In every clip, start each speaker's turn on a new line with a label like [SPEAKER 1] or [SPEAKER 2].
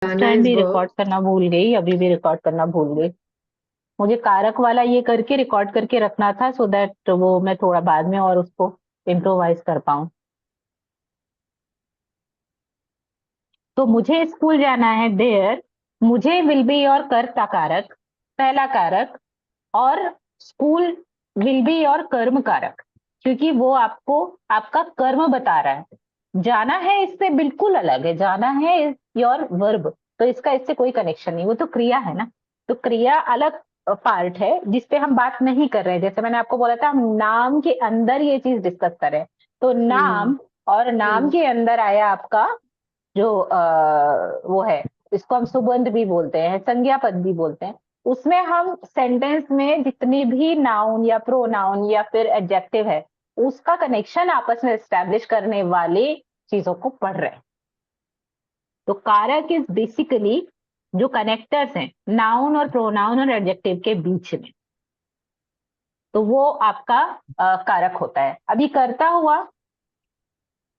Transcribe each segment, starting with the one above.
[SPEAKER 1] उस
[SPEAKER 2] जाना
[SPEAKER 1] time
[SPEAKER 2] is
[SPEAKER 1] भी
[SPEAKER 2] वर्ब।
[SPEAKER 1] रिकॉर्ड करना भूल गई, अभी भी रिकॉर्ड करना भूल गई। मुझे कारक वाला ये करके रिकॉर्ड करके रखना था, सो दैट वो मैं थोड़ा बाद में और उसको इम्प्रोवाइज कर पाऊं। तो मुझे स्कूल जाना है, देयर। मुझे विल बी और कर्ता कारक, पहला कारक। और स्कूल विल बी और कर्म कारक, क्योंकि वो आपको आपका कर्म बता रहा है। जाना है इससे बिल्कुल अलग है, जाना है इज योर वर्ब। तो इसका इससे कोई कनेक्शन नहीं, वो तो क्रिया है ना। तो क्रिया अलग पार्ट है जिसपे हम बात नहीं कर रहे हैं। जैसे मैंने आपको बोला था, हम नाम के अंदर ये चीज डिस्कस करें। तो
[SPEAKER 2] हम्म।
[SPEAKER 1] नाम, और नाम
[SPEAKER 2] हम्म।
[SPEAKER 1] के अंदर आया आपका जो वो है, इसको हम सुबंध भी बोलते हैं, संज्ञा पद भी बोलते हैं। उसमें हम सेंटेंस में जितनी भी नाउन या प्रोनाउन या फिर एडजेक्टिव है, उसका कनेक्शन आपस में एस्टेब्लिश करने वाले चीजों को पढ़ रहे हैं। तो कारक इज बेसिकली जो कनेक्टर्स हैं नाउन और प्रोनाउन और एडजेक्टिव के बीच में। तो वो आपका कारक होता है। अभी करता हुआ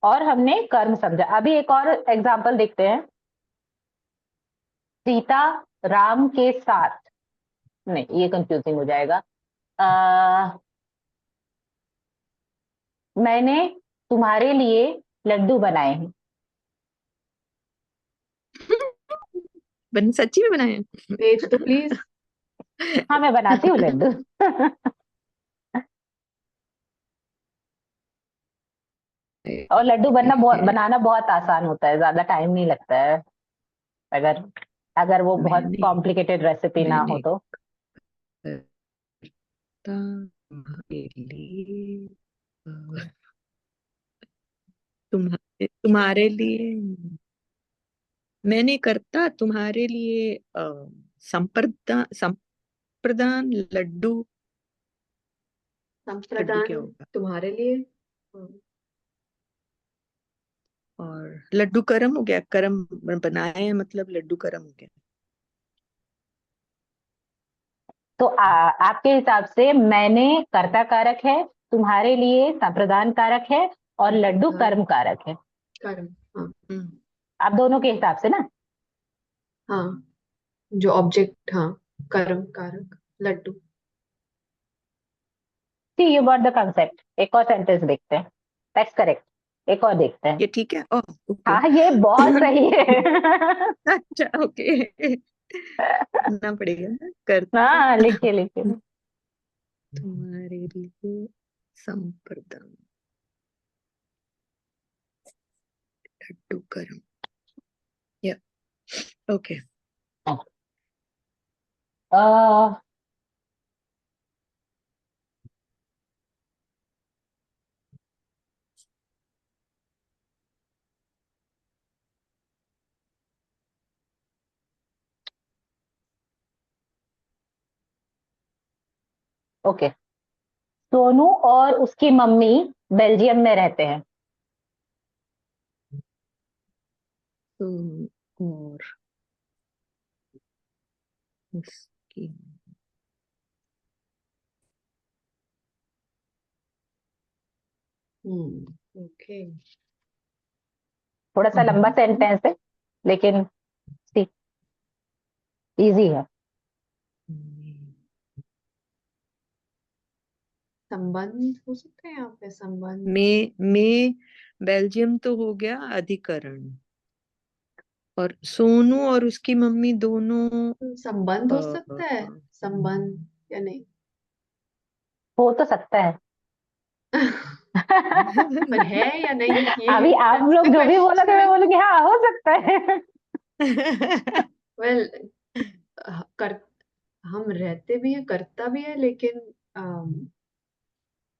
[SPEAKER 1] और हमने कर्म समझा। अभी एक और एग्जांपल देखते हैं। सीता राम के साथ, नहीं ये कंफ्यूजिंग हो जाएगा। मैंने तुम्हारे लिए लड्डू बनाए हैं।
[SPEAKER 3] सच्ची में बनाए हैं?
[SPEAKER 2] भेज दो प्लीज।
[SPEAKER 1] हाँ, मैं बनाती हूँ लड्डू। और लड्डू बनाना बहुत आसान होता है, ज्यादा टाइम नहीं लगता है। अगर अगर वो बहुत
[SPEAKER 3] मैंने
[SPEAKER 1] कॉम्प्लिकेटेड रेसिपी ना हो
[SPEAKER 3] मैंने
[SPEAKER 1] तो।
[SPEAKER 3] करता तुम्हारे लिए, तुम्हारे लिए, मैंने करता तुम्हारे लिए संप्रदान लड्डू। लड्डू क्या
[SPEAKER 2] संप्रदान
[SPEAKER 3] होगा?
[SPEAKER 2] तुम्हारे लिए।
[SPEAKER 3] और लड्डू करम हो गया, करम बनाए हैं मतलब लड्डू करम हो गया।
[SPEAKER 1] तो आपके हिसाब से मैंने कर्ता कारक है, तुम्हारे लिए संप्रदान कारक है, और लड्डू
[SPEAKER 2] संप्रदान
[SPEAKER 1] कर्म कारक है।
[SPEAKER 2] कर्म। हाँ।
[SPEAKER 3] हम्म।
[SPEAKER 1] आप दोनों के हिसाब से ना।
[SPEAKER 2] हाँ, जो ऑब्जेक्ट, हाँ। कर्म कारक लड्डू।
[SPEAKER 1] सी यू गॉट द कंसेप्ट। एक और सेंटेंस देखते हैं। That's correct. एक और देखते हैं।
[SPEAKER 3] ये ठीक है, ओह ओके।
[SPEAKER 1] हाँ, ये बहुत सही है।
[SPEAKER 3] अच्छा ओके, करना पड़ेगा ना, करता
[SPEAKER 1] हाँ, लिखिए लिखिए।
[SPEAKER 3] तुम्हारे लिए संप्रदान लड्डू करम, या ओके।
[SPEAKER 1] अह, ओके। सोनू और उसकी मम्मी बेल्जियम में रहते हैं।
[SPEAKER 3] तो और उसकी,
[SPEAKER 2] ओके।
[SPEAKER 1] थोड़ा सा लंबा सेंटेंस है, लेकिन इजी है।
[SPEAKER 2] संबंध हो सकते हैं यहाँ पे, संबंध।
[SPEAKER 3] में बेल्जियम तो हो गया अधिकरण, और सोनू और उसकी मम्मी दोनों
[SPEAKER 2] संबंध हो
[SPEAKER 3] अ,
[SPEAKER 2] सकता है, संबंध या नहीं।
[SPEAKER 1] हो तो सकता है।
[SPEAKER 2] पर है या नहीं, ये
[SPEAKER 1] अभी आप
[SPEAKER 2] दैट्स
[SPEAKER 1] लोग
[SPEAKER 2] द
[SPEAKER 1] जो भी बोलोगे मैं
[SPEAKER 2] क्वेश्चन।
[SPEAKER 1] बोलूंगी हाँ हो सकता है।
[SPEAKER 2] वेल, कर हम रहते भी हैं, करता भी है, लेकिन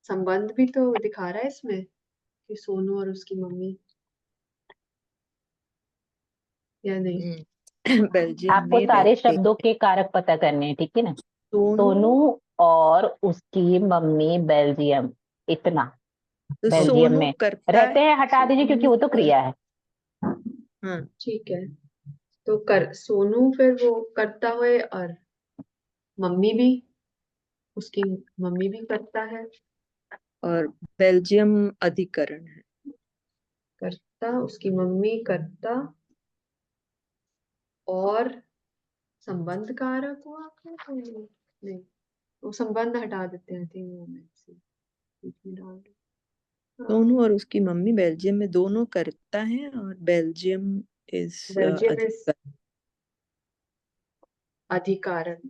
[SPEAKER 2] संबंध भी तो दिखा रहा है इसमें कि सोनू और उसकी मम्मी, या नहीं।
[SPEAKER 3] बेल्जियम
[SPEAKER 1] आपको
[SPEAKER 3] में
[SPEAKER 1] सारे
[SPEAKER 3] रहते
[SPEAKER 1] शब्दों के कारक पता करने हैं, ठीक है ना।
[SPEAKER 3] सोनू,
[SPEAKER 1] सोनू और उसकी मम्मी बेल्जियम, इतना।
[SPEAKER 3] तो
[SPEAKER 1] बेल्जियम
[SPEAKER 3] सोनू
[SPEAKER 1] में
[SPEAKER 3] करता
[SPEAKER 1] रहते हैं, हटा दीजिए क्योंकि
[SPEAKER 2] सोनू
[SPEAKER 1] वो तो
[SPEAKER 2] कर,
[SPEAKER 1] क्रिया है।
[SPEAKER 3] हाँ,
[SPEAKER 2] ठीक है। तो कर सोनू फिर वो करता हुए, और मम्मी भी, उसकी मम्मी भी करता है।
[SPEAKER 3] और बेल्जियम अधिकरण है।
[SPEAKER 2] करता, उसकी मम्मी करता, और संबंध कारक हुआ क्या कोई? नहीं, वो संबंध हटा देते हैं, थी वो मैं से बीच में डाल दूं।
[SPEAKER 3] सोनू और उसकी मम्मी बेल्जियम में दोनों करता है, और बेल्जियम इज
[SPEAKER 2] बेल्जियम इज
[SPEAKER 3] अधिक।
[SPEAKER 2] अधिकारण,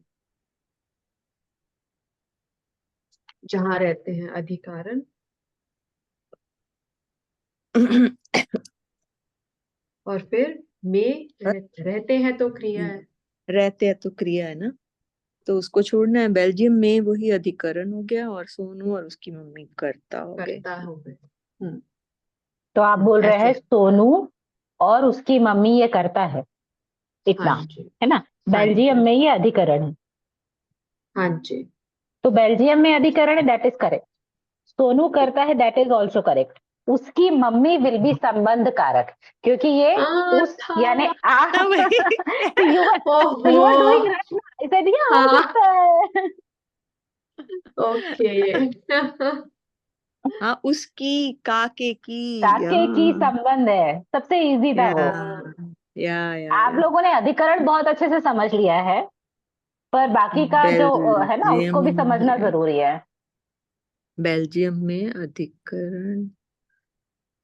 [SPEAKER 2] जहाँ रहते हैं अधिकारण, और फिर में रहते हैं तो क्रिया है।
[SPEAKER 3] रहते हैं तो क्रिया है ना, तो उसको छोड़ना है। बेल्जियम में वही अधिकरण हो गया, और सोनू और उसकी मम्मी कर्ता हो गए।
[SPEAKER 2] करता हो गए।
[SPEAKER 1] तो आप बोल रहे हैं
[SPEAKER 2] ऐसे।
[SPEAKER 1] सोनू और उसकी मम्मी ये करता है,
[SPEAKER 2] हाँ
[SPEAKER 1] इतना
[SPEAKER 2] जी।
[SPEAKER 1] है ना।
[SPEAKER 2] हाँ
[SPEAKER 1] बेल्जियम
[SPEAKER 2] जी।
[SPEAKER 1] में ये अधिकरण है,
[SPEAKER 2] हाँ जी।
[SPEAKER 1] तो बेल्जियम में अधिकरण है, दैट इज करेक्ट। सोनू करता है, दैट इज ऑल्सो करेक्ट। उसकी मम्मी विल बी संबंध कारक, क्योंकि ये उस
[SPEAKER 2] था।
[SPEAKER 1] यानी
[SPEAKER 3] हाँ वही।
[SPEAKER 1] यू आर
[SPEAKER 2] ओहो।
[SPEAKER 1] डूइंग राइट ना, इसे दिया हो
[SPEAKER 2] हाँ।
[SPEAKER 1] सकता है।
[SPEAKER 2] ओके।
[SPEAKER 3] हाँ, उसकी काके की,
[SPEAKER 1] काके की संबंध है, सबसे इजी था
[SPEAKER 3] या
[SPEAKER 1] वो। आप
[SPEAKER 3] या
[SPEAKER 1] लोगों ने अधिकरण बहुत अच्छे से समझ लिया है, पर बाकी का जो है ना,
[SPEAKER 3] बेल्जियम
[SPEAKER 1] उसको भी समझना
[SPEAKER 3] में,
[SPEAKER 1] जरूरी है।
[SPEAKER 3] बेल्जियम में अधिकरण।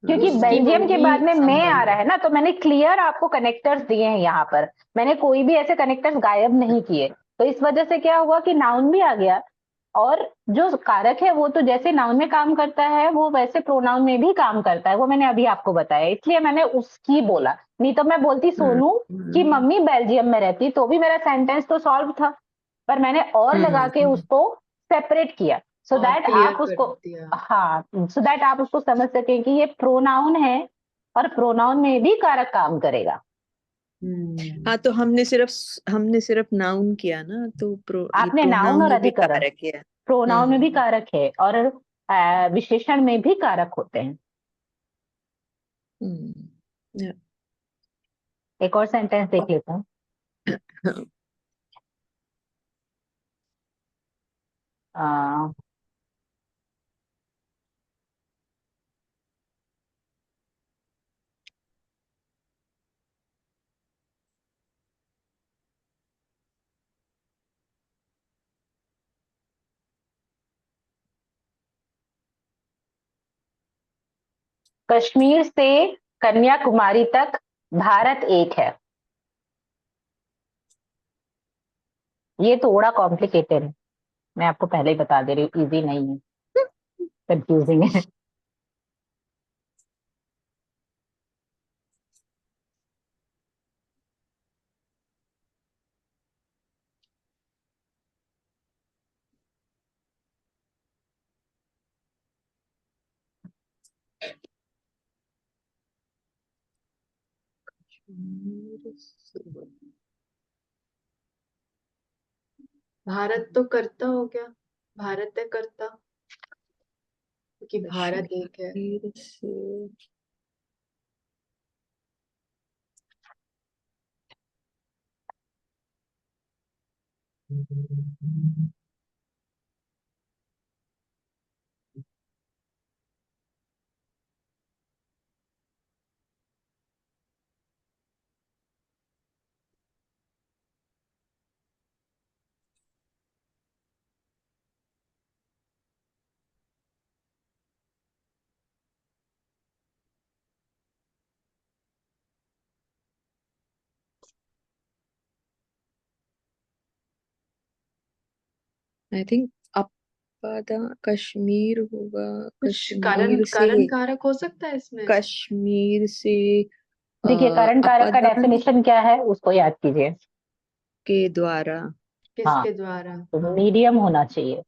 [SPEAKER 1] क्योंकि
[SPEAKER 2] उसकी
[SPEAKER 1] बेल्जियम के
[SPEAKER 2] मम्मी
[SPEAKER 1] बाद में मैं आ
[SPEAKER 2] संबंध
[SPEAKER 1] रहा
[SPEAKER 2] है।
[SPEAKER 1] है ना, तो मैंने क्लियर आपको कनेक्टर्स दिए हैं यहाँ पर। मैंने कोई भी ऐसे कनेक्टर्स गायब नहीं किए, तो इस वजह से क्या हुआ कि नाउन भी आ गया। और जो कारक है वो तो जैसे नाउन में काम करता है, वो वैसे प्रोनाउन में भी काम करता है, वो मैंने अभी आपको बताया, इसलिए मैंने उसकी बोला। नहीं तो मैं बोलती सोनू की मम्मी बेल्जियम में रहती, तो भी मेरा सेंटेंस तो सॉल्व था। पर मैंने और लगा के
[SPEAKER 3] हम्म।
[SPEAKER 1] उसको सेपरेट किया, सो
[SPEAKER 2] और
[SPEAKER 1] दैट
[SPEAKER 2] क्लियर
[SPEAKER 1] आप
[SPEAKER 2] कर
[SPEAKER 1] उसको,
[SPEAKER 2] दिया।
[SPEAKER 1] हाँ, सो दैट आप उसको समझ सकें कि ये प्रोनाउन है, और प्रोनाउन में भी कारक काम करेगा।
[SPEAKER 3] हाँ, तो हमने सिर्फ नाउन किया ना, तो ये
[SPEAKER 1] आपने नाउन
[SPEAKER 3] प्रोनाउन
[SPEAKER 1] और
[SPEAKER 3] में भी
[SPEAKER 1] अधिकरण,
[SPEAKER 3] कारक है।
[SPEAKER 1] प्रोनाउन में भी
[SPEAKER 3] हम्म।
[SPEAKER 1] कारक है, और विशेषण में भी कारक होते हैं।
[SPEAKER 3] हम्म।
[SPEAKER 1] एक और सेंटेंस देख लेता हूँ।
[SPEAKER 3] हाँ।
[SPEAKER 1] अ, कश्मीर से कन्याकुमारी तक भारत एक है। ये थोड़ा कॉम्प्लिकेटेड है, मैं आपको पहले ही बता दे रही हूँ, इजी नहीं है, कंफ्यूजिंग है।
[SPEAKER 2] भारत तो करता हो गया, भारत है करता, क्योंकि भारत एक है।
[SPEAKER 3] कश्मीर से आई थिंक अपदा कश्मीर होगा।
[SPEAKER 2] कुछ कारण,
[SPEAKER 3] कश्मीर से,
[SPEAKER 2] कारण कारक हो सकता है इसमें।
[SPEAKER 3] कश्मीर से
[SPEAKER 1] देखिए, कारण कारक का
[SPEAKER 3] अपादान
[SPEAKER 1] डेफिनेशन क्या है, उसको याद कीजिए।
[SPEAKER 3] के द्वारा।
[SPEAKER 1] हाँ,
[SPEAKER 2] किसके द्वारा?
[SPEAKER 1] तो
[SPEAKER 2] हाँ।
[SPEAKER 1] मीडियम होना चाहिए।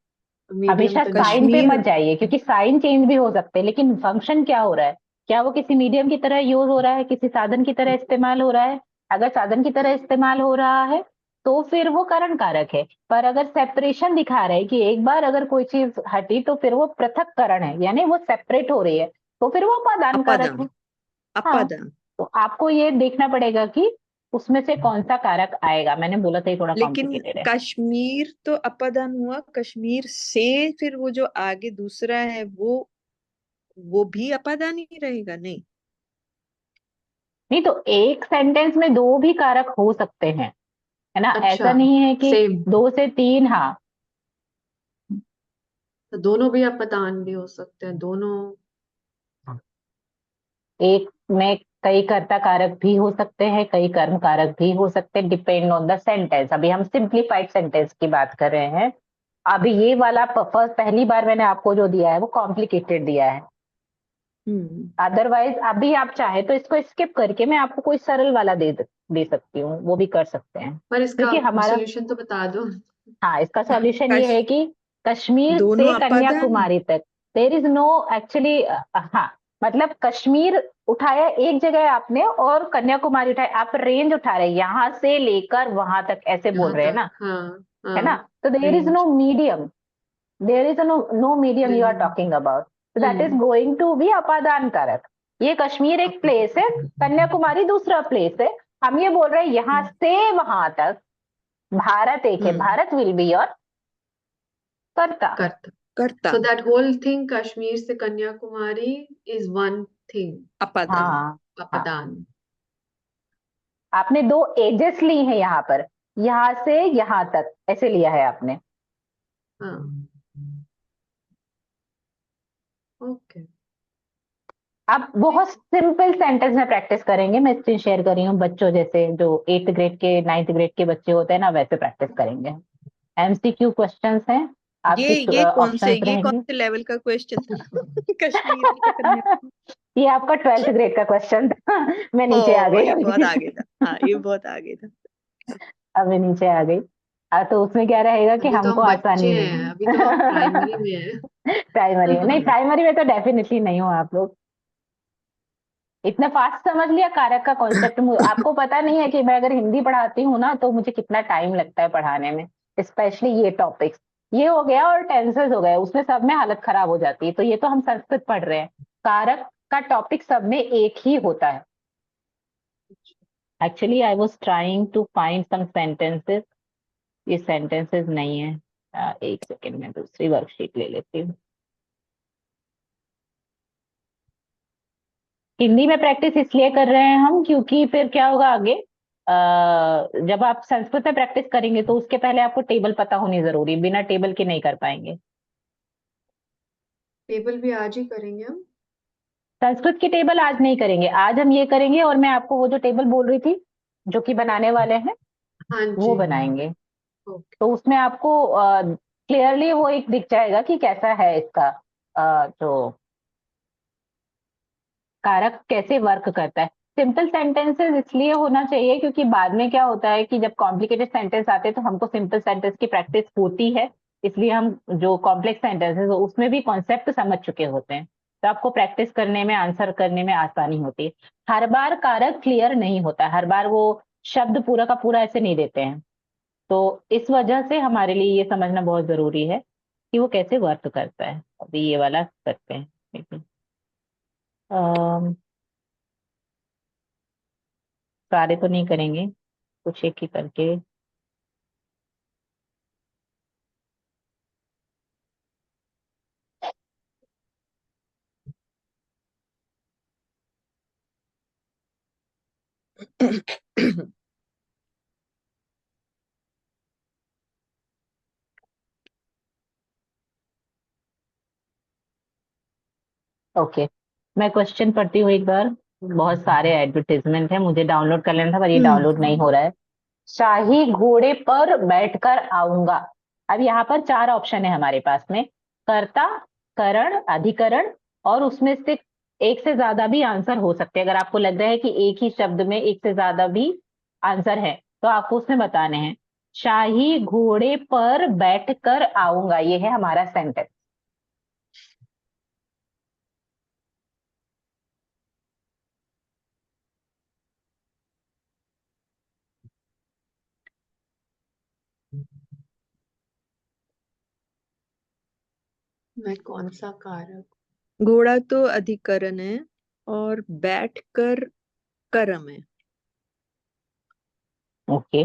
[SPEAKER 2] मीडियम
[SPEAKER 1] हमेशा
[SPEAKER 2] तो नहीं
[SPEAKER 1] साइन पे
[SPEAKER 2] है।
[SPEAKER 3] कश्मीर।
[SPEAKER 1] मत जाइए, क्योंकि साइन चेंज भी हो सकते हैं, लेकिन फंक्शन क्या हो रहा है, क्या वो किसी मीडियम की तरह यूज हो रहा है, किसी साधन की तरह इस्तेमाल हो रहा है। अगर साधन की तरह इस्तेमाल हो रहा है तो फिर वो कारण कारक है। पर अगर सेपरेशन दिखा रहा है कि एक बार अगर कोई चीज हटी तो फिर वो पृथक्करण है, यानी वो सेपरेट हो रही है, तो फिर वो उपादान कारक
[SPEAKER 3] अपादान।
[SPEAKER 1] है। हाँ,
[SPEAKER 3] अपादान।
[SPEAKER 1] तो आपको ये देखना पड़ेगा कि उसमें से कौन सा कारक आएगा। मैंने बोला था ये थोड़ा
[SPEAKER 3] लेकिन
[SPEAKER 1] कॉम्प्लिकेटेड है।
[SPEAKER 3] कश्मीर तो अपादान हुआ, कश्मीर से फिर वो जो आगे दूसरा है वो भी अपादान ही रहेगा, नहीं?
[SPEAKER 1] नहीं तो एक सेंटेंस में दो भी कारक हो सकते हैं, है ना, ऐसा
[SPEAKER 2] अच्छा,
[SPEAKER 1] नहीं है कि
[SPEAKER 2] सेम।
[SPEAKER 1] 2 से 3। हाँ,
[SPEAKER 2] तो दोनों भी अपदान भी हो सकते हैं, दोनों।
[SPEAKER 1] एक में कई कर्ता कारक भी हो सकते हैं, कई कर्म कारक भी हो सकते हैं, डिपेंड ऑन द सेंटेंस। अभी हम सिंप्लीफाइड सेंटेंस की बात कर रहे हैं। अभी ये वाला पहली बार मैंने आपको जो दिया है वो कॉम्प्लिकेटेड दिया है।
[SPEAKER 3] हम्म।
[SPEAKER 1] अदरवाइज अभी आप चाहे तो इसको स्किप करके मैं आपको कोई सरल वाला दे सकती हूँ, वो भी कर सकते हैं,
[SPEAKER 2] पर इसका
[SPEAKER 1] क्योंकि हमारा,
[SPEAKER 2] सॉल्यूशन तो बता दो।
[SPEAKER 1] हाँ, इसका सॉल्यूशन ये
[SPEAKER 3] कश
[SPEAKER 1] है कि कश्मीर
[SPEAKER 3] दोनों
[SPEAKER 1] से
[SPEAKER 3] अपादान।
[SPEAKER 1] कन्याकुमारी तक देर इज नो एक्चुअली, हाँ, मतलब कश्मीर उठाया एक जगह आपने और कन्याकुमारी उठाया, आप रेंज उठा रहे हैं यहाँ से लेकर वहां तक, ऐसे बोल
[SPEAKER 2] यहाँ
[SPEAKER 1] रहे हैं
[SPEAKER 2] तक,
[SPEAKER 1] ना,
[SPEAKER 2] हाँ।
[SPEAKER 1] है
[SPEAKER 2] हाँ।
[SPEAKER 1] ना। तो there is no
[SPEAKER 2] range.
[SPEAKER 1] Medium, there is no medium you are
[SPEAKER 2] hmm.
[SPEAKER 1] Talking about, that is
[SPEAKER 2] hmm.
[SPEAKER 1] Going to be अपादान कारक। ये कश्मीर एक प्लेस है, कन्याकुमारी दूसरा प्लेस है। हम ये बोल रहे हैं यहाँ से वहां तक भारत एक है,
[SPEAKER 3] hmm.
[SPEAKER 1] Bharat will be your कर्ता।
[SPEAKER 2] करता।
[SPEAKER 3] कर्ता।
[SPEAKER 2] So that whole thing, Kashmir से कन्याकुमारी इज वन थिंग।
[SPEAKER 3] अपादान।
[SPEAKER 1] हाँ, हाँ,
[SPEAKER 2] अपदान।
[SPEAKER 1] आपने दो एजेस ली हैं यहाँ पर, यहाँ से यहाँ तक ऐसे लिया है आपने।
[SPEAKER 2] हाँ। ओके।
[SPEAKER 1] आप बहुत सिंपल सेंटेंस में प्रैक्टिस करेंगे, मैं स्क्रीन शेयर कर रही हूँ, बच्चों जैसे जो 8th ग्रेड के 9th ग्रेड के बच्चे होते हैं ना, वैसे प्रैक्टिस करेंगे। एमसीक्यू क्वेश्चंस हैं,
[SPEAKER 3] ये
[SPEAKER 1] आपके ऑप्शंस
[SPEAKER 3] ये कौन
[SPEAKER 1] रहेंगे।
[SPEAKER 3] से लेवल का क्वेश्चन था? कश्मीर से कन्याकुमारी।
[SPEAKER 1] ये आपका 12th ग्रेड का क्वेश्चन था। मैं नीचे आ
[SPEAKER 3] ओ,
[SPEAKER 1] गई
[SPEAKER 3] ये बहुत
[SPEAKER 1] अभी।
[SPEAKER 3] आगे था। हाँ, ये बहुत आगे था।
[SPEAKER 1] अभी नीचे आ गई। तो उसमें क्या रहेगा कि
[SPEAKER 2] अभी तो
[SPEAKER 1] हमको
[SPEAKER 2] हम बच्चे
[SPEAKER 1] आसानी
[SPEAKER 2] हैं,
[SPEAKER 1] नहीं।
[SPEAKER 2] अभी तो हम प्राइमरी में हैं।
[SPEAKER 1] प्राइमरी में नहीं, प्राइमरी में तो डेफिनेटली नहीं हो आप लोग। इतना फास्ट समझ लिया कारक का कॉन्सेप्ट। आपको पता नहीं है कि मैं अगर हिंदी पढ़ाती हूँ ना तो मुझे कितना टाइम लगता है पढ़ाने में, स्पेशली ये टॉपिक्स। ये हो गया और टेंसेस हो गए, उसमें सब में हालत खराब हो जाती है। तो ये तो हम संस्कृत पढ़ रहे हैं, कारक का टॉपिक सब में एक ही होता है। Actually I was trying to find some sentences, ये सेंटेंसेस नहीं है। एक सेकेंड में दूसरी वर्कशीट ले लेती हूँ। हिंदी में प्रैक्टिस इसलिए कर रहे हैं हम क्योंकि फिर क्या होगा आगे, जब आप संस्कृत में प्रैक्टिस करेंगे तो उसके पहले आपको टेबल पता होनी जरूरी, बिना टेबल के नहीं कर पाएंगे।
[SPEAKER 2] टेबल भी आज ही करेंगे हम।
[SPEAKER 1] संस्कृत की टेबल आज नहीं करेंगे, आज हम ये करेंगे और मैं आपको वो जो टेबल बोल रही थी जो कि बनाने वाले हैं
[SPEAKER 2] हाँ
[SPEAKER 1] वो
[SPEAKER 2] जी।
[SPEAKER 1] बनाएंगे।
[SPEAKER 2] ओके।
[SPEAKER 1] तो उसमें आपको क्लियरली वो एक दिख जाएगा कि कैसा है इसका, जो कारक कैसे वर्क करता है। सिंपल सेंटेंसेस इसलिए होना चाहिए क्योंकि बाद में क्या होता है कि जब कॉम्प्लिकेटेड सेंटेंस आते हैं तो हमको सिंपल सेंटेंस की प्रैक्टिस होती है, इसलिए हम जो कॉम्प्लेक्स सेंटेंसेस उसमें भी कॉन्सेप्ट समझ चुके होते हैं, तो आपको प्रैक्टिस करने में, आंसर करने में आसानी होती है। हर बार कारक क्लियर नहीं होता, हर बार वो शब्द पूरा का पूरा ऐसे नहीं देते हैं। तो इस वजह से हमारे लिए ये समझना बहुत जरूरी है कि वो कैसे वर्क करता है। अभी ये वाला करते हैं। सारे तो नहीं करेंगे, कुछ एक ही करके। ओके, मैं क्वेश्चन पढ़ती हूँ एक बार। बहुत सारे एडवर्टीजमेंट है, मुझे डाउनलोड कर लेना था पर ये डाउनलोड नहीं हो रहा है। शाही घोड़े पर बैठकर आऊंगा। अब यहाँ पर 4 ऑप्शन है हमारे पास में, कर्ता, करण, अधिकरण, और उसमें से एक से ज्यादा भी आंसर हो सकते हैं। अगर आपको लग रहा है कि एक ही शब्द में एक से ज्यादा भी आंसर है तो आपको उसमें बताने हैं। शाही घोड़े पर बैठकर आऊंगा, ये है हमारा सेंटेंस।
[SPEAKER 2] मैं कौन सा कारक?
[SPEAKER 3] घोड़ा तो अधिकरण है और बैठकर कर्म है।
[SPEAKER 1] ओके,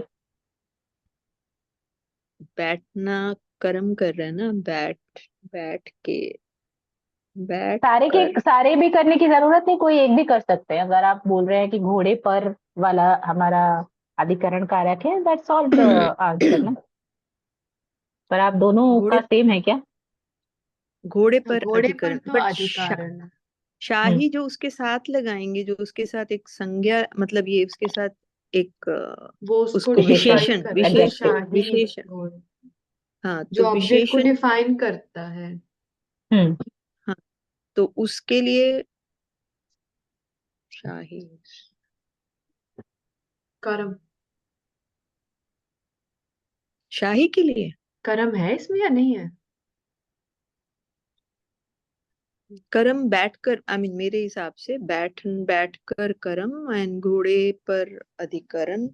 [SPEAKER 3] बैठना कर्म कर रहे हैं ना, बैठ बैठ के बैठ
[SPEAKER 1] सारे के
[SPEAKER 3] कर।
[SPEAKER 1] सारे भी करने की जरूरत नहीं, कोई एक भी कर सकते हैं। अगर आप बोल रहे हैं कि घोड़े पर वाला हमारा अधिकरण कारक है, दैट्स ऑल द आंसर ना। पर आप दोनों का
[SPEAKER 3] घोड़े
[SPEAKER 1] सेम है क्या?
[SPEAKER 3] घोड़े
[SPEAKER 2] हाँ,
[SPEAKER 3] पर
[SPEAKER 2] घोड़े पर
[SPEAKER 3] अधिकरण,
[SPEAKER 2] तो
[SPEAKER 3] बट
[SPEAKER 2] अधिकारण है।
[SPEAKER 1] हम्म
[SPEAKER 3] शाही जो उसके साथ लगाएंगे, जो उसके साथ एक संज्ञा, मतलब ये उसके साथ एक
[SPEAKER 2] वो उसको
[SPEAKER 3] उसको
[SPEAKER 1] विशेषण,
[SPEAKER 2] डिफाइन
[SPEAKER 3] विशेषण,
[SPEAKER 2] करता है,
[SPEAKER 1] एडजेक्टिव।
[SPEAKER 2] शाही
[SPEAKER 3] विशेषण।
[SPEAKER 2] घोड़े,
[SPEAKER 3] हाँ,
[SPEAKER 2] जो
[SPEAKER 3] तो
[SPEAKER 2] ऑब्जेक्ट को
[SPEAKER 3] विशेषण।
[SPEAKER 2] डिफाइन करता है।
[SPEAKER 1] हम्म
[SPEAKER 3] हाँ, तो उसके लिए शाही,
[SPEAKER 2] कर्म।
[SPEAKER 3] शाही के लिए
[SPEAKER 2] कर्म है इसमें या नहीं है?
[SPEAKER 3] करम बैठकर, आई मीन मेरे हिसाब से बैठकर करम, एंड घोड़े पर अधिकरण।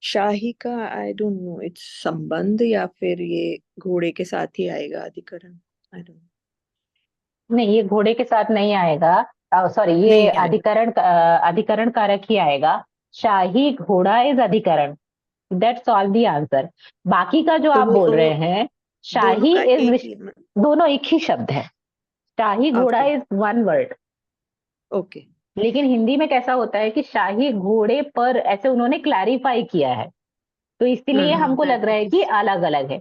[SPEAKER 3] शाही का आई डोंट नो, इट्स संबंध या फिर ये घोड़े के साथ ही आएगा अधिकरण, आई डोंट।
[SPEAKER 1] नहीं, ये घोड़े के साथ नहीं आएगा। सॉरी, ये
[SPEAKER 3] नहीं आएगा।
[SPEAKER 1] अधिकरण कारक ही आएगा। शाही घोड़ा इज अधिकरण। That's all the answer. बाकी का जो
[SPEAKER 3] तो
[SPEAKER 1] आप बोल रहे हैं,
[SPEAKER 3] दोनों
[SPEAKER 1] शाही
[SPEAKER 3] का
[SPEAKER 1] इज,
[SPEAKER 3] एक ही।
[SPEAKER 1] दोनों एक ही शब्द है। शाही घोड़ा
[SPEAKER 3] okay,
[SPEAKER 1] is one word.
[SPEAKER 3] Okay.
[SPEAKER 1] लेकिन हिंदी में कैसा होता है कि शाही घोड़े पर, ऐसे उन्होंने क्लैरिफाई किया है, तो
[SPEAKER 3] हाँ,
[SPEAKER 1] इसलिए
[SPEAKER 3] हाँ।
[SPEAKER 1] हमको लग रहा है कि
[SPEAKER 2] मैथमेटिक्स।
[SPEAKER 1] अलग अलग है।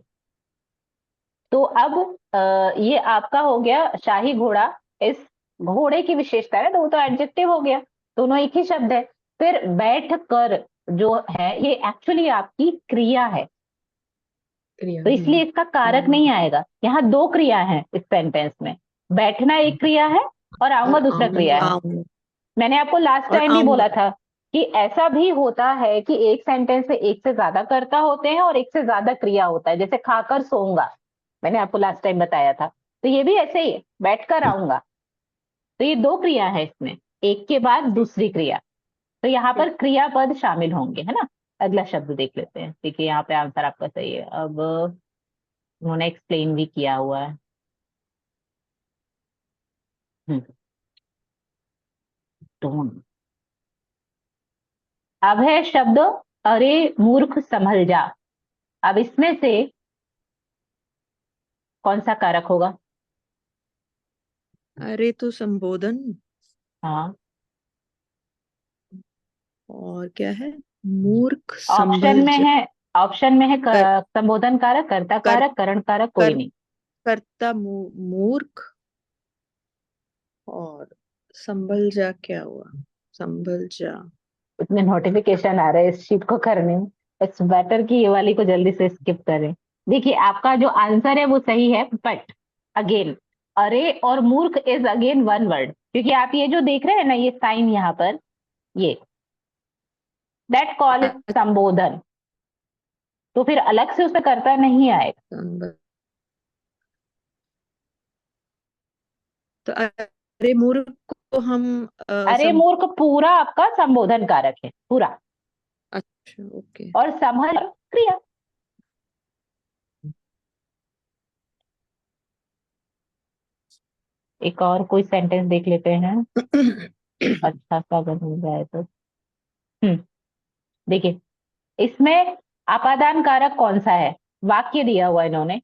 [SPEAKER 1] तो अब ये आपका हो गया शाही घोड़ा। इस घोड़े की विशेषता है, तो वो तो एडजेक्टिव हो गया, दोनों एक ही शब्द है। फिर बैठ कर जो है, ये एक्चुअली आपकी क्रिया है,
[SPEAKER 2] क्रिया।
[SPEAKER 1] तो इसलिए इसका कारक नहीं आएगा। यहाँ दो क्रिया है इस सेंटेंस में। बैठना एक क्रिया है और आऊंगा
[SPEAKER 2] और
[SPEAKER 1] दूसरा क्रिया है।
[SPEAKER 3] आऊं
[SPEAKER 1] मैंने आपको लास्ट
[SPEAKER 3] और
[SPEAKER 1] टाइम भी
[SPEAKER 3] आऊंगा।
[SPEAKER 1] बोला था कि ऐसा भी होता है कि एक सेंटेंस में एक से ज्यादा कर्ता होते हैं और एक से ज्यादा क्रिया होता है, जैसे खाकर सोऊंगा, मैंने आपको लास्ट टाइम बताया था। तो ये भी ऐसे ही है, बैठकर आऊंगा। तो ये दो क्रिया है इसमें, एक के बाद
[SPEAKER 2] ठीक।
[SPEAKER 1] दूसरी क्रिया। तो यहाँ
[SPEAKER 2] ठीक।
[SPEAKER 1] पर क्रियापद शामिल होंगे, है ना। अगला शब्द देख लेते हैं। देखिए यहाँ पे आंसर आपका सही है। अब उन्होंने एक्सप्लेन भी किया हुआ है। हम्म, तो अब है शब्द अरे मूर्ख संभल जा। अब इसमें से कौन सा कारक होगा?
[SPEAKER 3] अरे तो संबोधन।
[SPEAKER 1] हाँ,
[SPEAKER 3] और क्या है? मूर्ख
[SPEAKER 1] ऑप्शन
[SPEAKER 3] संभल
[SPEAKER 1] में
[SPEAKER 3] जा।
[SPEAKER 1] है। ऑप्शन में है
[SPEAKER 3] कर,
[SPEAKER 1] संबोधन कारक, कर्ता
[SPEAKER 3] कर,
[SPEAKER 1] कारक, करण कारक, कोई
[SPEAKER 3] कर,
[SPEAKER 1] नहीं।
[SPEAKER 3] करता मूर्ख, और संभल जा क्या हुआ? संभल जा।
[SPEAKER 1] इतने नोटिफिकेशन आ रहे हैं इस शीट को करने में, इट्स बेटर कि ये वाली को जल्दी से स्किप करें। देखिए आपका जो आंसर है वो सही है, बट अगेन अरे और मूर्ख इज अगेन वन वर्ड, क्योंकि आप ये जो देख रहे हैं ना, ये साइन यहाँ पर, ये दैट कॉल इज
[SPEAKER 3] अच्छा,
[SPEAKER 1] संबोधन, तो फिर अलग से उसमें कर्ता नहीं आएगा।
[SPEAKER 3] संभल। तो अरे मूर्ख को हम
[SPEAKER 1] अरे मूर्ख पूरा आपका संबोधन कारक है, पूरा।
[SPEAKER 3] अच्छा, ओके।
[SPEAKER 1] और संभल क्रिया। एक और कोई सेंटेंस देख लेते हैं, अच्छा सा अगर मिल जाए तो। हम्म देखिए, इसमें अपादान कारक कौन सा है? वाक्य दिया हुआ इन्होंने।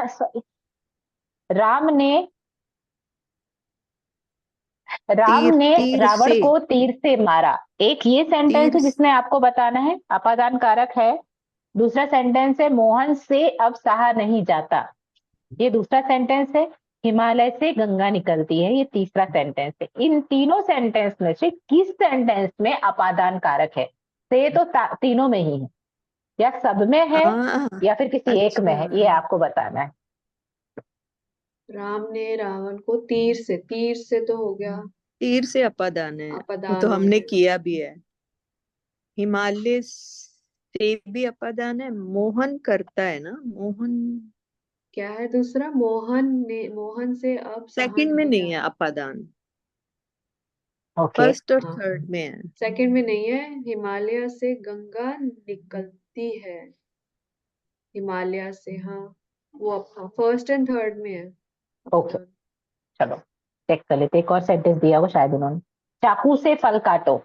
[SPEAKER 1] Sorry। राम ने राम
[SPEAKER 3] तीर,
[SPEAKER 1] ने
[SPEAKER 3] तीर
[SPEAKER 1] रावण
[SPEAKER 3] से,
[SPEAKER 1] को तीर से मारा। एक ये सेंटेंस
[SPEAKER 3] तीर
[SPEAKER 1] है जिसमें आपको बताना है अपादान कारक है। दूसरा सेंटेंस है मोहन से अब सहा नहीं जाता। ये दूसरा सेंटेंस है। हिमालय से गंगा निकलती है, ये तीसरा सेंटेंस है। इन तीनों सेंटेंस में से किस सेंटेंस में अपादान कारक है? से तो तीनों में ही है, या सब में है,
[SPEAKER 3] हाँ।
[SPEAKER 1] या फिर किसी एक में
[SPEAKER 3] अच्छा,
[SPEAKER 1] है, ये आपको बताना है।
[SPEAKER 2] राम ने रावण को तीर से तो हो गया।
[SPEAKER 3] तीर से अपादान है, वो तो
[SPEAKER 2] अपदान हो
[SPEAKER 3] हमने
[SPEAKER 2] गया।
[SPEAKER 3] किया भी है। हिमालय से भी अपादान है, मोहन करता है ना, मोहन।
[SPEAKER 2] क्या है दूसरा? मोहन से अब सहा
[SPEAKER 3] सेकंड में
[SPEAKER 2] नहीं
[SPEAKER 3] नहीं है
[SPEAKER 2] जाता।
[SPEAKER 3] अपादान,
[SPEAKER 1] ओके।
[SPEAKER 3] फर्स्ट और
[SPEAKER 2] हाँ,
[SPEAKER 3] थर्ड में है।
[SPEAKER 2] सेकंड में नहीं है। हिमालय से गंगा निकलती है। हिमालय से, हाँ, वो हाँ, फर्स्ट एंड थर्ड में है
[SPEAKER 1] ओके,
[SPEAKER 2] अपदान।
[SPEAKER 1] चलो चेक कर लेते। एक और सेंटेंस दिया हुआ शायद उन्होंने, चाकू से फल काटो।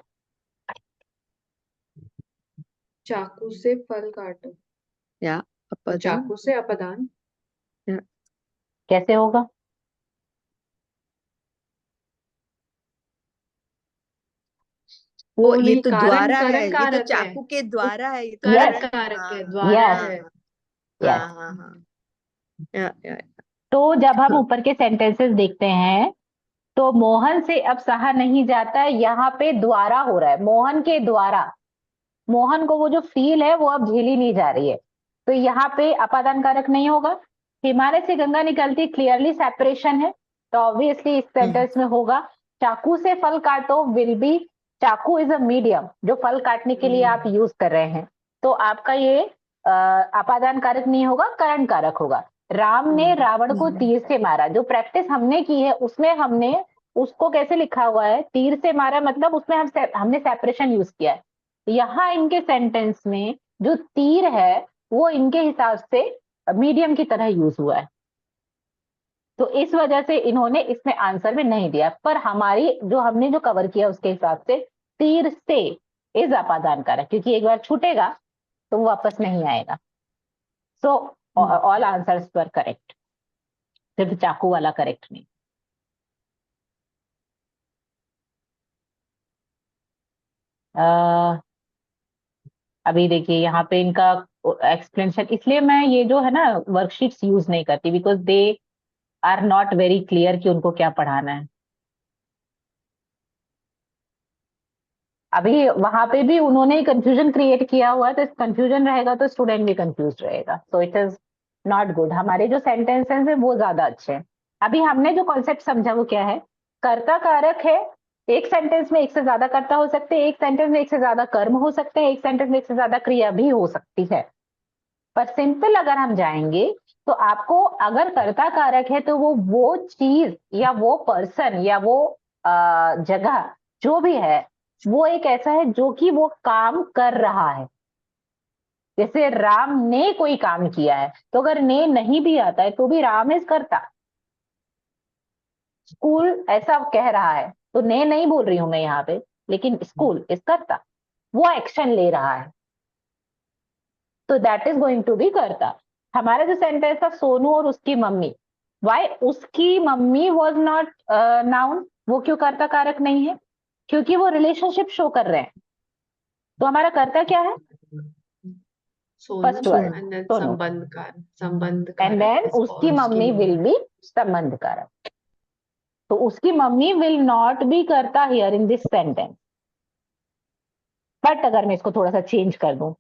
[SPEAKER 2] चाकू से फल काटो।
[SPEAKER 3] या
[SPEAKER 2] तो
[SPEAKER 3] अपादान,
[SPEAKER 2] चाकू से अपदान।
[SPEAKER 3] या
[SPEAKER 1] कैसे होगा?
[SPEAKER 3] वो
[SPEAKER 2] वो
[SPEAKER 3] ये
[SPEAKER 2] नहीं,
[SPEAKER 3] तो
[SPEAKER 2] कारण
[SPEAKER 3] द्वारा है,
[SPEAKER 2] करण
[SPEAKER 3] ये तो
[SPEAKER 2] कारक है।
[SPEAKER 3] चाकू के
[SPEAKER 2] वो
[SPEAKER 3] द्वारा है, ये तो
[SPEAKER 2] करण
[SPEAKER 1] यस,
[SPEAKER 3] करण।
[SPEAKER 2] कारक
[SPEAKER 3] हाँ
[SPEAKER 2] है,
[SPEAKER 3] हाँ
[SPEAKER 2] द्वारा
[SPEAKER 1] यस,
[SPEAKER 2] है।
[SPEAKER 3] हाँ
[SPEAKER 1] यस।
[SPEAKER 3] हाँ हाँ हाँ। या,
[SPEAKER 1] तो जब हम ऊपर के सेंटेंसेस देखते हैं तो मोहन से अब सहा नहीं जाता है, यहाँ पे द्वारा हो रहा है, मोहन के द्वारा। मोहन को वो जो फील है वो अब झेली नहीं जा रही है, तो यहाँ पे अपादान कारक नहीं होगा। हिमालय से गंगा निकलती, क्लियरली सेपरेशन है, तो ऑब्वियसली इस सेंटेंस में होगा। चाकू से फल काटो विल बी, चाकू इज अ मीडियम जो फल काटने के लिए आप यूज कर रहे हैं, तो आपका ये अपादान कारक नहीं होगा, करण कारक होगा। राम ने रावण को तीर से मारा, जो प्रैक्टिस हमने की है उसमें हमने उसको कैसे लिखा हुआ है, तीर से मारा, मतलब उसमें हमने सेपरेशन यूज किया है। यहाँ इनके सेंटेंस में जो तीर है वो इनके हिसाब से मीडियम की तरह यूज हुआ है, तो इस वजह से इन्होंने इसमें आंसर में नहीं दिया। पर हमारी जो हमने जो कवर किया उसके हिसाब से तीर से इज अपादान कारक, क्योंकि एक बार छूटेगा तो वो वापस नहीं आएगा। So all answers were correct, सिर्फ चाकू वाला करेक्ट नहीं। अ, अभी देखिए यहाँ पे इनका एक्सप्लेनेशन, इसलिए मैं ये जो है ना वर्कशीट्स यूज नहीं करती, because they are not very clear कि उनको क्या पढ़ाना है। अभी वहां पे भी उन्होंने कंफ्यूजन क्रिएट किया हुआ है, तो कंफ्यूजन रहेगा तो स्टूडेंट भी कंफ्यूज रहेगा, so it is not good. हमारे जो सेंटेंसेस है वो ज्यादा अच्छे हैं। अभी हमने जो कॉन्सेप्ट समझा वो क्या है, कर्ता कारक है। एक सेंटेंस में एक से ज्यादा कर्ता हो सकते हैं, एक सेंटेंस में एक से ज्यादा कर्म हो सकते हैं, एक सेंटेंस में एक से ज्यादा क्रिया भी हो सकती है। पर सिंपल अगर हम जाएंगे तो आपको अगर कर्ता कारक है तो वो चीज या वो पर्सन या वो जगह जो भी है वो एक ऐसा है जो कि वो काम कर रहा है। जैसे राम ने कोई काम किया है, तो अगर ने नहीं भी आता है तो भी राम इज करता। स्कूल ऐसा कह रहा है तो ने नहीं बोल रही हूं मैं यहाँ पे, लेकिन स्कूल इज करता, वो एक्शन ले रहा है, तो that is going to be करता। हमारा जो सेंटेंस था सोनू और उसकी मम्मी, वाई उसकी मम्मी वॉज नॉट नाउन, वो क्यों कर्ता कारक नहीं है, क्योंकि वो रिलेशनशिप शो कर रहे हैं। तो हमारा कर्ता क्या है,
[SPEAKER 2] Sonu,
[SPEAKER 1] first word
[SPEAKER 2] and then
[SPEAKER 1] Sonu,
[SPEAKER 2] संबंध
[SPEAKER 1] एंड
[SPEAKER 2] कारक
[SPEAKER 1] देन
[SPEAKER 2] इज
[SPEAKER 1] उसकी
[SPEAKER 2] उसकी
[SPEAKER 1] मम्मी विल
[SPEAKER 2] मम्मी।
[SPEAKER 1] बी संबंध कारक। तो उसकी मम्मी विल नॉट बी करता here in this sentence. But अगर मैं इसको थोड़ा सा चेंज कर दूं,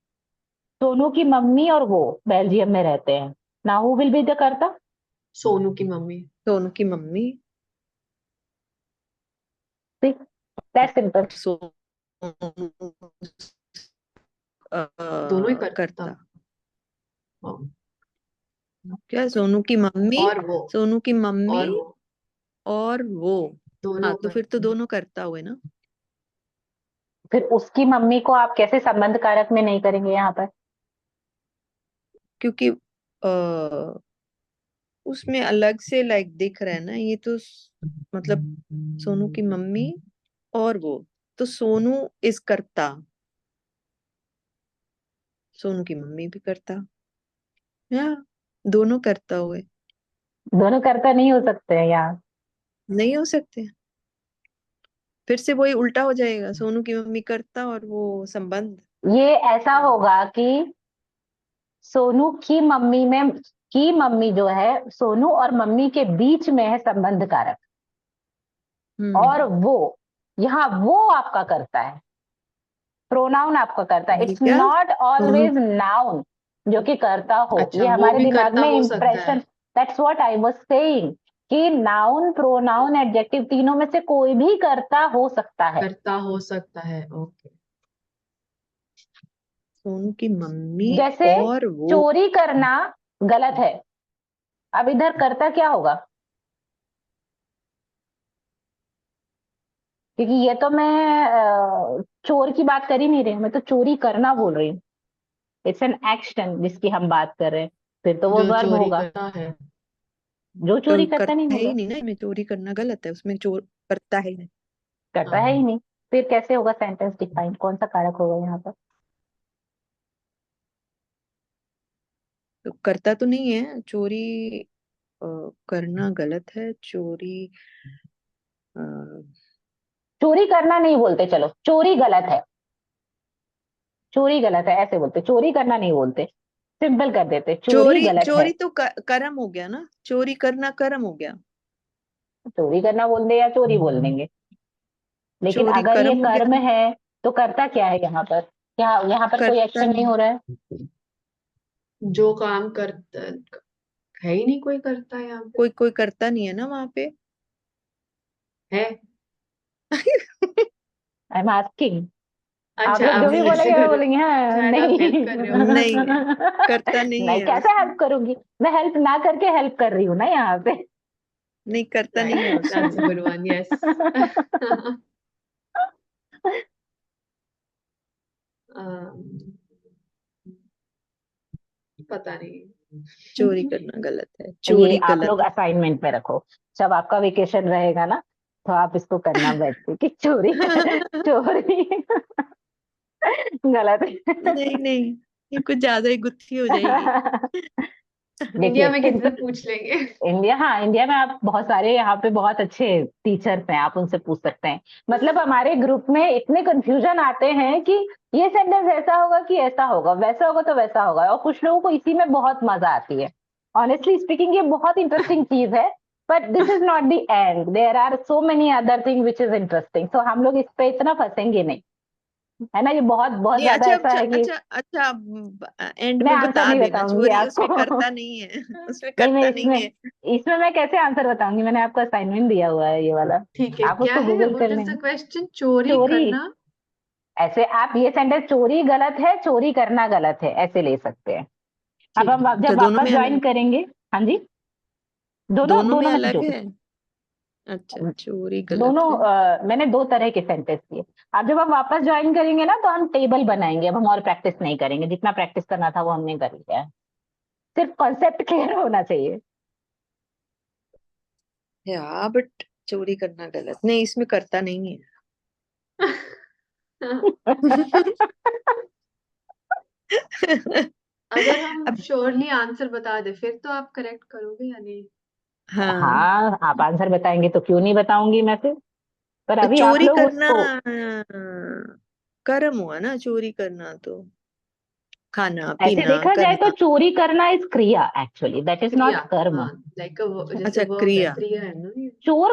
[SPEAKER 1] सोनू की मम्मी और वो बेल्जियम में रहते हैं, now who will be the करता,
[SPEAKER 2] सोनू की मम्मी।
[SPEAKER 3] तो उनकी मम्मी
[SPEAKER 1] दैट सिंपल।
[SPEAKER 3] सोनू
[SPEAKER 2] दोनों ही करता।
[SPEAKER 3] करता।
[SPEAKER 2] हाँ,
[SPEAKER 3] क्या सोनू की मम्मी,
[SPEAKER 2] और वो,
[SPEAKER 3] सोनू की मम्मी
[SPEAKER 2] और वो
[SPEAKER 3] और वो। हाँ
[SPEAKER 2] दोनों
[SPEAKER 3] तो फिर तो
[SPEAKER 2] करते।
[SPEAKER 3] दोनों करता हुए ना।
[SPEAKER 1] फिर उसकी मम्मी को आप कैसे संबंध कारक में नहीं करेंगे यहाँ पर।
[SPEAKER 3] क्योंकि उसमें अलग से लाइक दिख रहा है ना, ये तो मतलब सोनू की मम्मी और वो, तो सोनू इस करता, सोनू की मम्मी भी करता, या दोनों करता हुए।
[SPEAKER 1] दोनों कर्ता नहीं हो सकते हैं यहाँ।
[SPEAKER 3] नहीं हो सकते, फिर से वही उल्टा हो जाएगा, सोनू की मम्मी करता और वो संबंध।
[SPEAKER 1] ये ऐसा होगा कि सोनू की मम्मी में, की मम्मी जो है सोनू और मम्मी के बीच में है संबंध कारक, और
[SPEAKER 3] हम्म।
[SPEAKER 1] वो यहाँ वो आपका करता है, प्रोनाउन आपका करता है,
[SPEAKER 3] ये
[SPEAKER 1] इट्स
[SPEAKER 3] क्या,
[SPEAKER 1] नॉट
[SPEAKER 3] सोनू।
[SPEAKER 1] ऑलवेज नाउन जो कि करता हो।
[SPEAKER 2] अच्छा,
[SPEAKER 1] ये
[SPEAKER 2] वो
[SPEAKER 1] हमारे
[SPEAKER 2] भी
[SPEAKER 1] दिमाग
[SPEAKER 2] करता
[SPEAKER 1] में
[SPEAKER 2] हो सकता
[SPEAKER 1] इंप्रेशन,
[SPEAKER 2] है।
[SPEAKER 1] That's what I was saying, कि नाउन प्रोनाउन एडजेक्टिव तीनों में से कोई भी करता हो सकता है।
[SPEAKER 2] करता हो सकता है, ओके।
[SPEAKER 3] सोनू की मम्मी
[SPEAKER 1] जैसे
[SPEAKER 3] और वो।
[SPEAKER 1] चोरी करना गलत है, अब इधर करता क्या होगा, क्योंकि ये तो मैं चोर की बात कर ही नहीं रही हूँ, मैं तो चोरी करना बोल रही हूँ। इट्स एन एक्शन जिसकी हम बात कर रहे हैं, फिर तो वो
[SPEAKER 2] जो
[SPEAKER 1] वर्ब
[SPEAKER 2] चोरी
[SPEAKER 1] होगा।
[SPEAKER 2] करता है।
[SPEAKER 1] जो चोरी करता नहीं
[SPEAKER 3] करता है ही
[SPEAKER 1] होगा,
[SPEAKER 3] नहीं ना, इसमें चोरी करना गलत है, उसमें चोर करता है ही नहीं।
[SPEAKER 1] करता है ही
[SPEAKER 2] हाँ,
[SPEAKER 1] नहीं, फिर कैसे होगा सेंटेंस डिफाइन, कौन सा कारक होगा यहाँ पर।
[SPEAKER 3] तो करता तो नहीं है चोरी, करना गलत है चोरी। अ,
[SPEAKER 1] चोरी करना नहीं बोलते, चलो चोरी गलत है, चोरी गलत है ऐसे बोलते, चोरी करना नहीं बोलते, सिंपल कर देते, चोरी
[SPEAKER 3] चोरी
[SPEAKER 1] गलत है।
[SPEAKER 3] चोरी तो कर्म हो गया ना, चोरी करना कर्म हो गया।
[SPEAKER 1] चोरी करना बोल दे या चोरी बोल देंगे, लेकिन
[SPEAKER 3] चोरी
[SPEAKER 1] अगर ये
[SPEAKER 3] कर्म हो गया
[SPEAKER 1] कर्म
[SPEAKER 3] ना,
[SPEAKER 1] है तो करता क्या है यहाँ पर? क्या यहाँ पर कोई
[SPEAKER 3] करता
[SPEAKER 1] एक्शन नहीं
[SPEAKER 3] नहीं।
[SPEAKER 1] हो रहा है?
[SPEAKER 2] जो काम करता है ही नहीं कोई करता यहाँ पे।
[SPEAKER 3] कोई कोई करता नहीं है ना वहां पे।
[SPEAKER 2] है।
[SPEAKER 1] I am asking. आप
[SPEAKER 2] अच्छा,
[SPEAKER 1] लोग
[SPEAKER 2] आप
[SPEAKER 1] जो भी
[SPEAKER 2] फिर से
[SPEAKER 1] बोलेंगे मैं
[SPEAKER 2] करो।
[SPEAKER 1] बोलेंगे हाँ
[SPEAKER 2] शायद आप
[SPEAKER 1] नहीं।
[SPEAKER 2] हेल्प कर रहे हो।
[SPEAKER 3] नहीं, करता नहीं
[SPEAKER 1] नहीं,
[SPEAKER 3] है
[SPEAKER 1] कैसे
[SPEAKER 3] उसमें।
[SPEAKER 1] हेल्प करूंगी? मैं हेल्प ना करके हेल्प कर रही हूँ ना यहाँ पे।
[SPEAKER 3] नहीं, करता नहीं है
[SPEAKER 2] राइट, दैट्स
[SPEAKER 3] उसमें।
[SPEAKER 2] Good one, yes. पता नहीं।
[SPEAKER 3] चोरी करना गलत है,
[SPEAKER 1] ये
[SPEAKER 3] चोरी
[SPEAKER 1] आप
[SPEAKER 3] गलत
[SPEAKER 1] लोग असाइनमेंट पे रखो, जब आपका वेकेशन रहेगा ना तो आप इसको करना बैठ के कि चोरी
[SPEAKER 3] है।
[SPEAKER 1] चोरी गलत है।
[SPEAKER 3] नहीं नहीं, ये कुछ ज्यादा ही गुत्थी हो जाएगी।
[SPEAKER 2] इंडिया
[SPEAKER 1] देखिए
[SPEAKER 2] में किसी से
[SPEAKER 1] सिंपल,
[SPEAKER 2] पूछ लेंगे।
[SPEAKER 1] इंडिया, हाँ इंडिया में आप बहुत सारे यहाँ पे बहुत अच्छे टीचर्स हैं, आप उनसे पूछ सकते हैं। मतलब हमारे ग्रुप में इतने कंफ्यूजन आते हैं कि ये सेंटेंस ऐसा होगा कि ऐसा होगा, वैसा होगा तो वैसा होगा, और कुछ लोगों को इसी में बहुत मजा आती है। ऑनेस्टली स्पीकिंग ये बहुत इंटरेस्टिंग चीज है, but this is not the end, there are so many other thing which is interesting, so हम लोग इस पे इतना फंसेंगे नहीं, है ना? ये बहुत बहुत
[SPEAKER 3] नहीं,
[SPEAKER 1] ज्यादा
[SPEAKER 3] अच्छा
[SPEAKER 1] ऐसा
[SPEAKER 3] अच्छा
[SPEAKER 1] है कि
[SPEAKER 3] अच्छा अच्छा, एंड
[SPEAKER 1] मैं
[SPEAKER 3] में
[SPEAKER 1] आंसर
[SPEAKER 3] बता
[SPEAKER 1] नहीं
[SPEAKER 3] देना,
[SPEAKER 1] बताऊंगी
[SPEAKER 3] चोरी उसमें
[SPEAKER 1] आपको।
[SPEAKER 3] करता नहीं है। उसमें
[SPEAKER 1] नहीं, मैं
[SPEAKER 3] करता नहीं है।
[SPEAKER 1] इसमें इसमें मैं कैसे आंसर बताऊंगी? मैंने आपको असाइनमेंट दिया हुआ है ये वाला,
[SPEAKER 2] ठीक है,
[SPEAKER 1] आप
[SPEAKER 2] क्या
[SPEAKER 1] उसको
[SPEAKER 2] है,
[SPEAKER 1] गूगल कर
[SPEAKER 2] व्हाट इज
[SPEAKER 1] लेंगे।
[SPEAKER 2] The question? चोरी
[SPEAKER 1] चोरी,
[SPEAKER 2] करना।
[SPEAKER 1] ऐसे आप ये सेंटेंस चोरी गलत है, चोरी करना गलत है, ऐसे ले सकते हैं। अब
[SPEAKER 2] ठीक है।
[SPEAKER 1] हम
[SPEAKER 3] अच्छा,
[SPEAKER 1] जब
[SPEAKER 3] दोनों
[SPEAKER 1] वापस
[SPEAKER 3] में
[SPEAKER 1] ज्वाइन
[SPEAKER 3] अलग,
[SPEAKER 1] करेंगे, हाँ जी, दोनों
[SPEAKER 3] दोनों में
[SPEAKER 1] दोनों में
[SPEAKER 3] अलग
[SPEAKER 1] जो
[SPEAKER 3] है। अच्छा, चोरी
[SPEAKER 1] दोनों
[SPEAKER 3] गलत है।
[SPEAKER 1] मैंने दो तरह के सेंटेंस दिए। अब जब हम वापस ज्वाइन करेंगे ना तो हम टेबल बनाएंगे, अब हम और प्रैक्टिस नहीं करेंगे, जितना प्रैक्टिस करना था वो हमने कर लिया है, सिर्फ कॉन्सेप्ट क्लियर होना चाहिए।
[SPEAKER 3] हाँ, बट चोरी करना गलत नहीं, इसमें करता नहीं है।
[SPEAKER 2] अगर हम
[SPEAKER 3] अब
[SPEAKER 2] श्योरली आंसर बता दे फिर तो आप करेक्ट करोगे या नहीं?
[SPEAKER 3] हाँ,
[SPEAKER 1] हाँ, आप आंसर बताएंगे तो क्यों नहीं बताऊंगी मैं फिर, पर
[SPEAKER 3] तो
[SPEAKER 1] अभी आप
[SPEAKER 3] चोरी
[SPEAKER 1] लोग
[SPEAKER 3] करना
[SPEAKER 1] उसको,
[SPEAKER 3] कर्म हुआ ना, चोरी करना तो खाना
[SPEAKER 1] ऐसे
[SPEAKER 3] पीना
[SPEAKER 1] देखा जाए तो
[SPEAKER 3] करना।
[SPEAKER 1] चोरी करना इज क्रिया, एक्चुअली दैट इज
[SPEAKER 2] क्रिया।
[SPEAKER 1] नॉट कर्म।
[SPEAKER 2] हाँ, लाइक जैसे
[SPEAKER 3] अच्छा,
[SPEAKER 2] वर्ब है,
[SPEAKER 3] क्रिया।
[SPEAKER 2] क्रिया है ना ये।
[SPEAKER 1] चोर